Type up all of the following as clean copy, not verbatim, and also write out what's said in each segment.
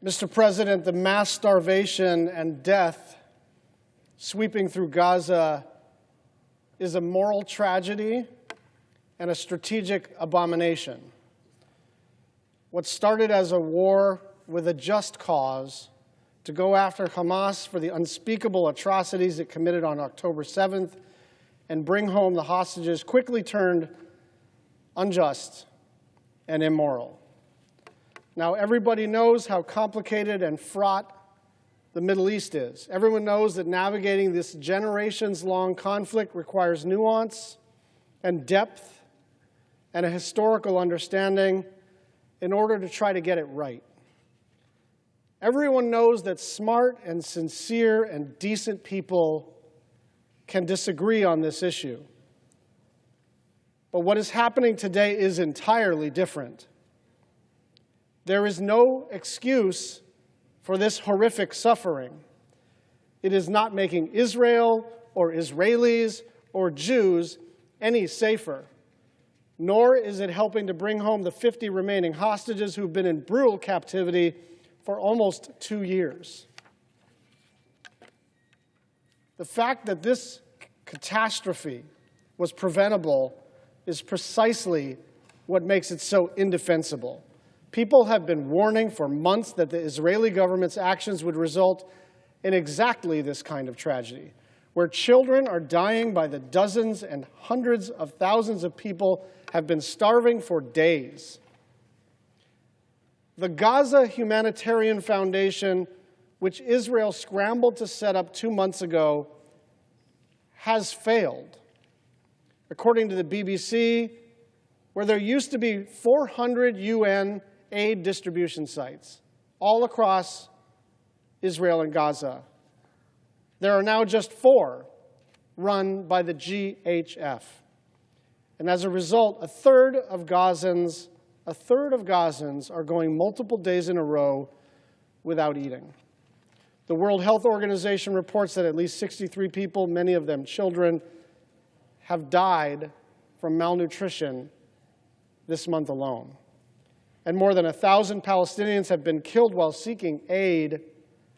Mr. President, the mass starvation and death sweeping through Gaza is a moral tragedy and a strategic abomination. What started as a war with a just cause to go after Hamas for the unspeakable atrocities it committed on October 7th and bring home the hostages quickly turned unjust and immoral. Now, everybody knows how complicated and fraught the Middle East is. Everyone knows that navigating this generations-long conflict requires nuance and depth and a historical understanding in order to try to get it right. Everyone knows that smart and sincere and decent people can disagree on this issue. But what is happening today is entirely different. There is no excuse for this horrific suffering. It is not making Israel or Israelis or Jews any safer, nor is it helping to bring home the 50 remaining hostages who've been in brutal captivity for almost 2 years. The fact that this catastrophe was preventable is precisely what makes it so indefensible. People have been warning for months that the Israeli government's actions would result in exactly this kind of tragedy, where children are dying by the dozens and hundreds of thousands of people have been starving for days. The Gaza Humanitarian Foundation, which Israel scrambled to set up 2 months ago, has failed. According to the BBC, where there used to be 400 UN aid distribution sites all across Israel and Gaza, there are now just 4 run by the GHF. And as a result, a third of Gazans are going multiple days in a row without eating. The World Health Organization reports that at least 63 people, many of them children, have died from malnutrition this month alone. And more than 1,000 Palestinians have been killed while seeking aid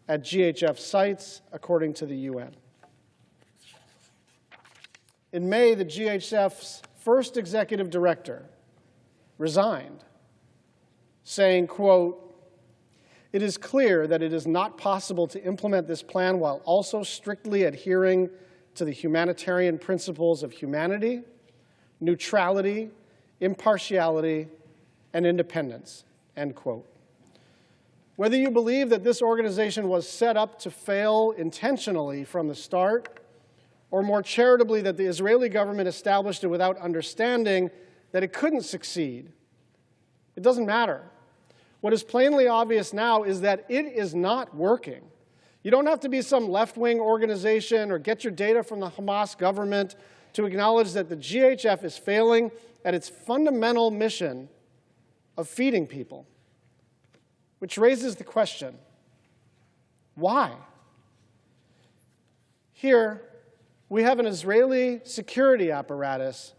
at GHF sites, according to the UN. In May, the GHF's first executive director resigned, saying, quote, "It is clear that it is not possible to implement this plan while also strictly adhering to the humanitarian principles of humanity, neutrality, impartiality, and independence," end quote. Whether you believe that this organization was set up to fail intentionally from the start, or more charitably that the Israeli government established it without understanding that it couldn't succeed, it doesn't matter. What is plainly obvious now is that it is not working. You don't have to be some left-wing organization or get your data from the Hamas government to acknowledge that the GHF is failing at its fundamental mission of feeding people. Which raises the question, why? Here, we have an Israeli security apparatus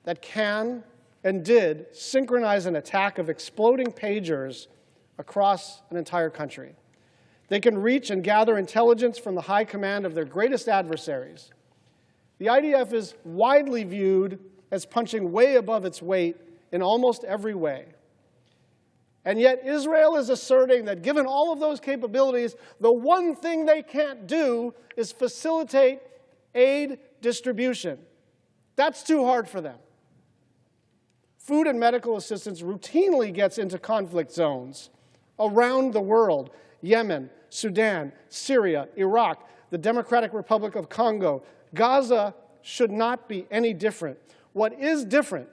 that can and did synchronize an attack of exploding pagers across an entire country. They can reach and gather intelligence from the high command of their greatest adversaries. The IDF is widely viewed as punching way above its weight in almost every way. And yet Israel is asserting that given all of those capabilities, the one thing they can't do is facilitate aid distribution. That's too hard for them. Food and medical assistance routinely gets into conflict zones around the world: Yemen, Sudan, Syria, Iraq, the Democratic Republic of Congo. Gaza should not be any different. What is different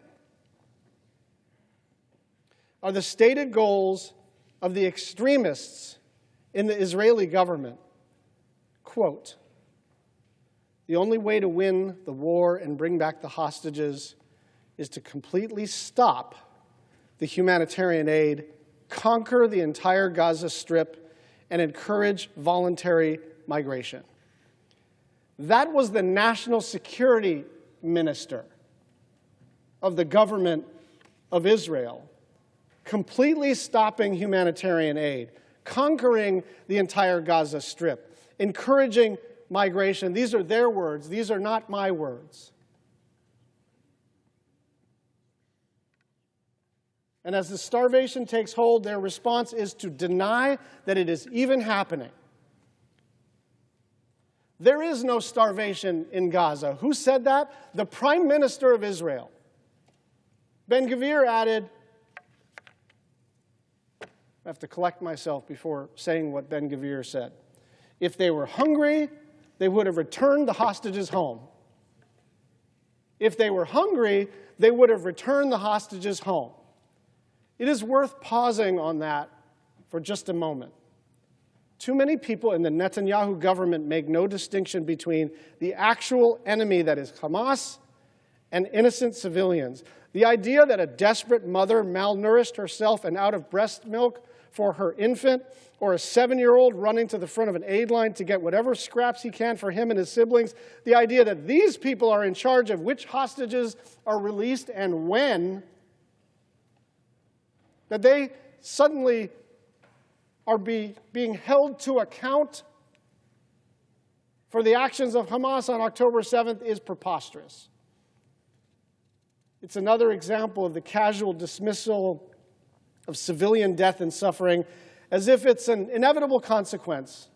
are the stated goals of the extremists in the Israeli government. Quote, "The only way to win the war and bring back the hostages is to completely stop the humanitarian aid, conquer the entire Gaza Strip, and encourage voluntary migration." That was the national security minister of the government of Israel, completely stopping humanitarian aid, conquering the entire Gaza Strip, encouraging migration. These are their words. These are not my words. And as the starvation takes hold, their response is to deny that it is even happening. There is no starvation in Gaza. Who said that? The Prime Minister of Israel. Ben-Gvir added, I have to collect myself before saying what Ben-Gvir said. If they were hungry, they would have returned the hostages home. If they were hungry, they would have returned the hostages home. It is worth pausing on that for just a moment. Too many people in the Netanyahu government make no distinction between the actual enemy that is Hamas and innocent civilians. The idea that a desperate mother malnourished herself and out of breast milk for her infant, or a 7-year-old running to the front of an aid line to get whatever scraps he can for him and his siblings, the idea that these people are in charge of which hostages are released and when, that they suddenly are being held to account for the actions of Hamas on October 7th is preposterous. It's another example of the casual dismissal of civilian death and suffering as if it's an inevitable consequence.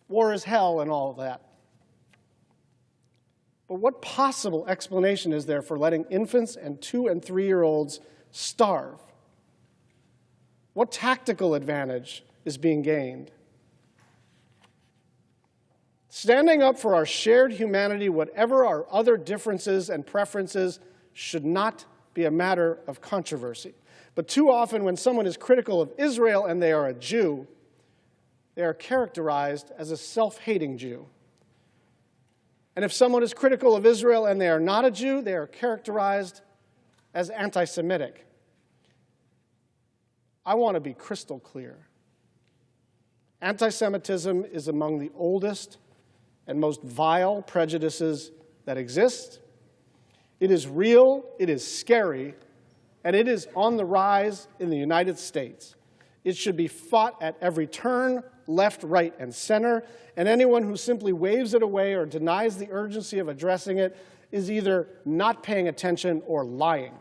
War is hell and all of that. But what possible explanation is there for letting infants and 2- and 3-year-olds starve? What tactical advantage is being gained? Standing up for our shared humanity, whatever our other differences and preferences, should not be a matter of controversy. But too often when someone is critical of Israel and they are a Jew, they are characterized as a self-hating Jew. And if someone is critical of Israel and they are not a Jew, they are characterized as anti-Semitic. I want to be crystal clear. Anti-Semitism is among the oldest and most vile prejudices that exist. It is real, it is scary, and it is on the rise in the United States. It should be fought at every turn, left, right, and center, and anyone who simply waves it away or denies the urgency of addressing it is either not paying attention or lying.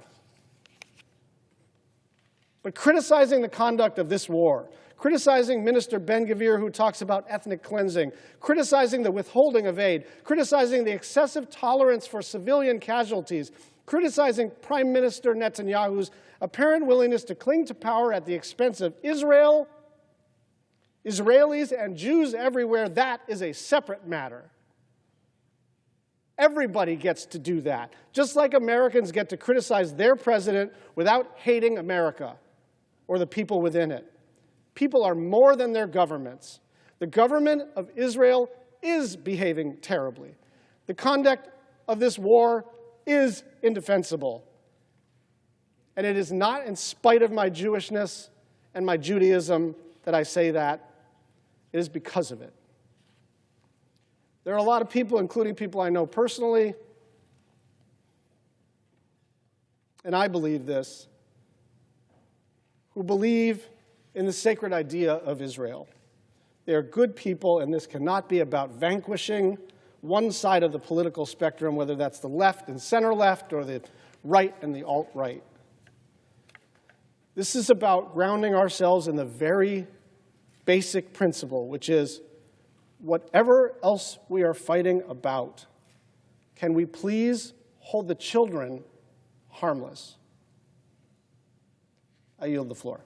But criticizing the conduct of this war, criticizing Minister Ben-Gvir who talks about ethnic cleansing, criticizing the withholding of aid, criticizing the excessive tolerance for civilian casualties, criticizing Prime Minister Netanyahu's apparent willingness to cling to power at the expense of Israel, Israelis, and Jews everywhere, that is a separate matter. Everybody gets to do that, just like Americans get to criticize their president without hating America or the people within it. People are more than their governments. The government of Israel is behaving terribly. The conduct of this war is indefensible. And it is not in spite of my Jewishness and my Judaism that I say that. It is because of it. There are a lot of people, including people I know personally, and I believe this, who believe in the sacred idea of Israel. They are good people, and this cannot be about vanquishing one side of the political spectrum, whether that's the left and center-left or the right and the alt-right. This is about grounding ourselves in the very basic principle, which is whatever else we are fighting about, can we please hold the children harmless? I yield the floor.